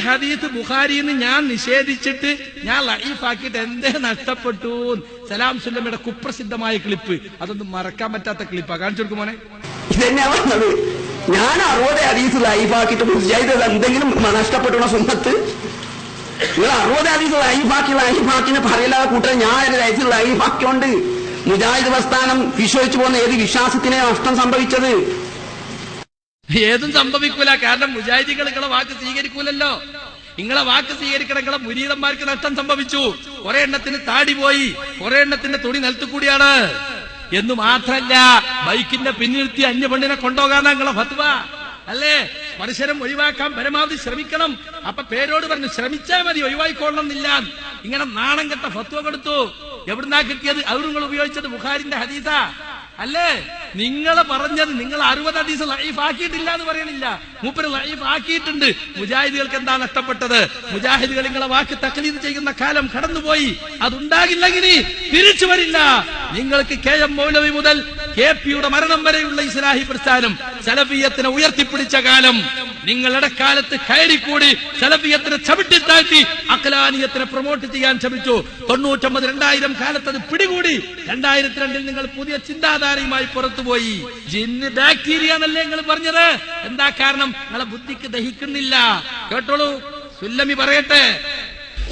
ഹദീസ് ബുഖാരിന്ന് ഞാൻ നിഷേധിച്ചിട്ട് ഞാൻ ലഈഫാക്കിയിട്ട് എന്തേ നഷ്ടപ്പെട്ടു? സലാം സുല്ലമിയുടെ കുപ്രസിദ്ധമായ ക്ലിപ്പ്, അതൊന്നും മറക്കാൻ പറ്റാത്ത ക്ലിപ്പാ. കാണിച്ചു കൊടുക്കും മോനെ. ഇതന്നെയാ പറഞ്ഞത്. ഞാൻ 60 ഹദീസ് ലൈഫാക്കിയിട്ട് മുജാഹിദ് എന്തെങ്കിലും നഷ്ടപ്പെട്ടുള്ള സുന്നത്ത്? നിങ്ങൾ 60 ഹദീസ് ലൈഫാക്കിനെ പറയില്ലാതെ കൂട്ടാൻ ഞാൻ ഒരു ഹദീസ് ലൈഫാക്കിയോണ്ട് മുജാഹിദ് പ്രസ്ഥാനം വിശ്വസിച്ചു പോകുന്ന ഏത് വിശ്വാസത്തിനെ നഷ്ടം സംഭവിച്ചത്? ഏതും സംഭവിക്കൂല. കാരണം മുജാഹിദികൾ നിങ്ങളെ വാക്ക് സ്വീകരിക്കൂലല്ലോ. നിങ്ങളെ വാക്ക് സ്വീകരിക്കണം. നിങ്ങളെ മുരീദന്മാർക്ക് നഷ്ടം സംഭവിച്ചു. കുറെ എണ്ണത്തിന് താടി പോയി, കുറെ എണ്ണത്തിന്റെ തുണി നിലത്തുകൂടിയാണ്. എന്ന് മാത്രല്ല, ബൈക്കിന്റെ പിന്നിർത്തി അന്യപെണ്ണിനെ കൊണ്ടുപോകാനാ നിങ്ങളെ ഫത്വ അല്ലേ? സ്പർശനം ഒഴിവാക്കാൻ പരമാവധി ശ്രമിക്കണം. അപ്പൊ പേരോട് പറഞ്ഞു ശ്രമിച്ചാൽ മതി, ഒഴിവായിക്കൊള്ളണം എന്നില്ല. ഇങ്ങനെ നാണം കെട്ട ഫത്വ കൊടുത്തു. എവിടുന്നാ കിട്ടിയത്? അവർ നിങ്ങൾ ഉപയോഗിച്ചത് ബുഖാരിന്റെ ഹദീസാ അല്ലേ? നിങ്ങൾ പറഞ്ഞത് നിങ്ങൾ 60 ഹദീസ് ലഈഫ് ആക്കിയിട്ടില്ല എന്ന് പറയണില്ല, മൂപ്പര് ലഈഫ് ആക്കിയിട്ടുണ്ട്. മുജാഹിദുകൾക്ക് എന്താ നഷ്ടപ്പെട്ടത്? മുജാഹിദുകൾ നിങ്ങളെ വാക്ക് തഖ്ലീദ് ചെയ്യുന്ന കാലം കടന്നുപോയി. അതുണ്ടാകില്ലെങ്കിൽ തിരിച്ചു വരില്ല. നിങ്ങൾക്ക് KM മൗലവി മുതൽ KP യുടെ മരണം വരെയുള്ള ഇസ്ലാഹി പ്രസ്ഥാനം സലഫിയത്തിനെ ഉയർത്തിപ്പിടിച്ച കാലം, നിങ്ങൾ ഇടക്കാലത്ത് കയറിക്കൂടി സലഫിയത്തിനെ ചവിട്ടിത്താഴ്ത്തി അഖ്ലാനിയത്തിനെ പ്രൊമോട്ട് ചെയ്യാൻ ശ്രമിച്ചു. 99 2000 കാലത്ത് അത് പിടികൂടി. 2002 നിങ്ങൾ പുതിയ ചിന്താധാരയുമായി പുറത്തുപോയി. ജിന്ന് ബാക്ടീരിയ എന്നല്ലേ നിങ്ങൾ പറഞ്ഞത്? എന്താ കാരണം? നിങ്ങളെ ബുദ്ധിക്ക് ദഹിക്കുന്നില്ല. കേട്ടോളൂ, സുല്ലമി പറയട്ടെ.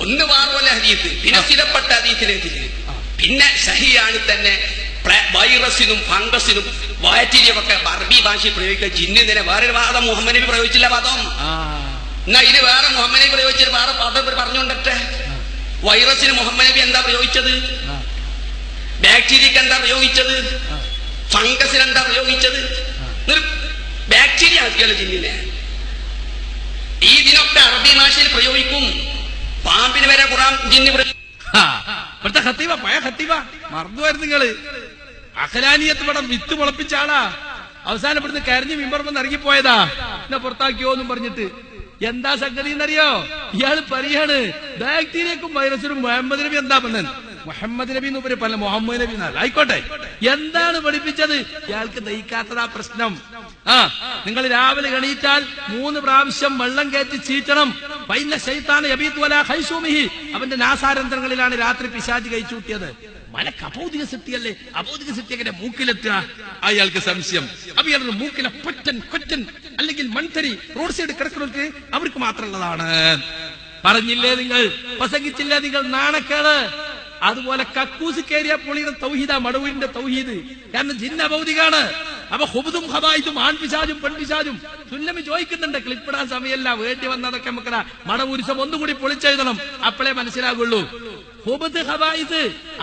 ഒന്ന് വാറോല ഹദീസ്, പിന്നെ സ്ഥിരപ്പെട്ട ഹദീസിലേക്ക്, പിന്നെ സഹിയാണ് തന്നെ വൈറസിനും ഫംഗസിനും ബാക്ടീരിയൊക്കെ അറബി ഭാഷയിൽ പ്രയോഗിക്കുക. ജിന്നിനെ വേറെ വാദം മുഹമ്മദ് നബി പ്രയോഗിച്ചില്ല വാദം. എന്നാ ഇത് വേറെ മുഹമ്മദ് നബി പ്രയോഗിച്ചത് വേറെ വാദം പറഞ്ഞുകൊണ്ടട്ടെ. വൈറസിന് മുഹമ്മദ് നബി എന്താ പ്രയോഗിച്ചത്? ബാക്ടീരിയക്ക് എന്താ പ്രയോഗിച്ചത്? ഫംഗസിന് എന്താ പ്രയോഗിച്ചത്? ബാക്ടീരിയ ആക്കിയല്ലോ ജിന്നിനെ. ഈ ഇതിനൊക്കെ അറബി ഭാഷയിൽ പ്രയോഗിക്കും. പാമ്പിന് വരെ ഖുർആൻ ജിന്ന് ഇവിടുത്തെ ഖത്തീബ, പഴയ ഖത്തീബ മറന്നുമായിരുന്നു നിങ്ങള്. അഖ്ലാനിയത്ത് ഇവിടെ വിത്ത് മുളപ്പിച്ച ആളാ. അവസാനം ഇവിടുന്ന് കരഞ്ഞ് മിമ്പർമെന്ന് ഇറങ്ങിപ്പോയതാ. എന്നെ പുറത്താക്കിയോ എന്നും പറഞ്ഞിട്ട്. എന്താ സംഗതി എന്നറിയോ? ഇയാള് പറയാണ് ബാക്ടീരിയക്കും വൈറസിനും മുഹമ്മദ് നബി എന്താ പറഞ്ഞത്? മുഹമ്മദ് നബി എന്ന് പറയും, പല മുഹമ്മദ് നബി എന്നല്ല. ആയിക്കോട്ടെ, എന്താണ് പഠിപ്പിച്ചത്? ഇയാൾക്ക് ദഹിക്കാത്തതാ പ്രശ്നം. നിങ്ങൾ രാവിലെ എണീറ്റാൽ 3 പ്രാവശ്യം വെള്ളം കയറ്റി ചീറ്റണം. അവന്റെ നാസാരന്ധ്രങ്ങളിലാണ് രാത്രി പിശാച് കഴിച്ചൂട്ടിയത്. മലക്ക് അഭൗതിക സൃഷ്ടിയല്ലേ? അഭൗതിക സൃഷ്ടിയെ മൂക്കിലെത്തുക? അയാൾക്ക് സംശയം. അപ്പൊ ഇയാളുടെ മൂക്കിലെ കൊറ്റൻ അല്ലെങ്കിൽ മൺതരി റോഡ് സൈഡ് കിടക്കുന്നവർക്ക് അവർക്ക് മാത്രമുള്ളതാണ്. പറഞ്ഞില്ലേ നിങ്ങൾ? പ്രസംഗിച്ചില്ലേ നിങ്ങൾ? നാണക്കേട്. അതുപോലെ കക്കൂസ് കയറിയ പൊളിയുടെ തൗഹീദാ മടവൂരിന്റെ തൗഹീദ്. കാരണം ജിന്ന ഭൗതികാണ്. അപ്പൊ ഹുബുദും ഹബായിദും ആൺപിശാചും പെൺപിശാചും സുല്ലമി ചോദിക്കുന്നുണ്ട്. ക്ലിപ്പിടാൻ സമയമല്ല, വേണ്ടി വന്നതൊക്കെ നമുക്കടാ. മടവൂരിസം ഒന്നുകൂടി പൊളിച്ചെഴുതണം, അപ്പോഴേ മനസ്സിലാകുള്ളൂ. ഹുബുദ് ഹബായിദ്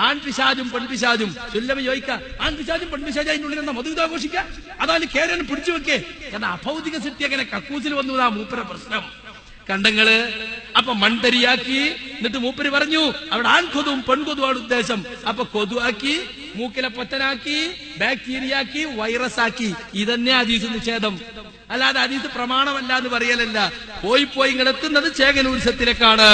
ആൺപിശാചും പെൺപിശാചും. സുല്ലമി ചോദിക്കുക, ആൺപിശാചും പെൺപിശാചും അതിനുള്ളിൽ എന്താ മധുവിത ആഘോഷിക്കുക? അതായത് കേരളം പിടിച്ചു വെക്കേ. കാരണം അഭൗതിക സൃഷ്ടി അങ്ങനെ കക്കൂസിൽ വന്നതാ മൂപ്പര പ്രശ്നം. കണ്ടങ്ങള്. അപ്പൊ മൺതരിയാക്കി. എന്നിട്ട് മൂപ്പര് പറഞ്ഞു അവിടെ ആൺകൊതുവും പെൺകൊതുവാണ് ഉദ്ദേശം. അപ്പൊ കൊതുവാക്കി, മൂക്കിലെ പൊത്തനാക്കി, ബാക്ടീരിയാക്കി, വൈറസ് ആക്കി. ഇതന്നെ ഹദീസ് നിഷേധം. അല്ലാതെ ഹദീസ് പ്രമാണമല്ല എന്ന് പറയലല്ല. പോയി ഇങ്ങെത്തുന്നത് ചേകനൂരിസത്തിലേക്കാണ്.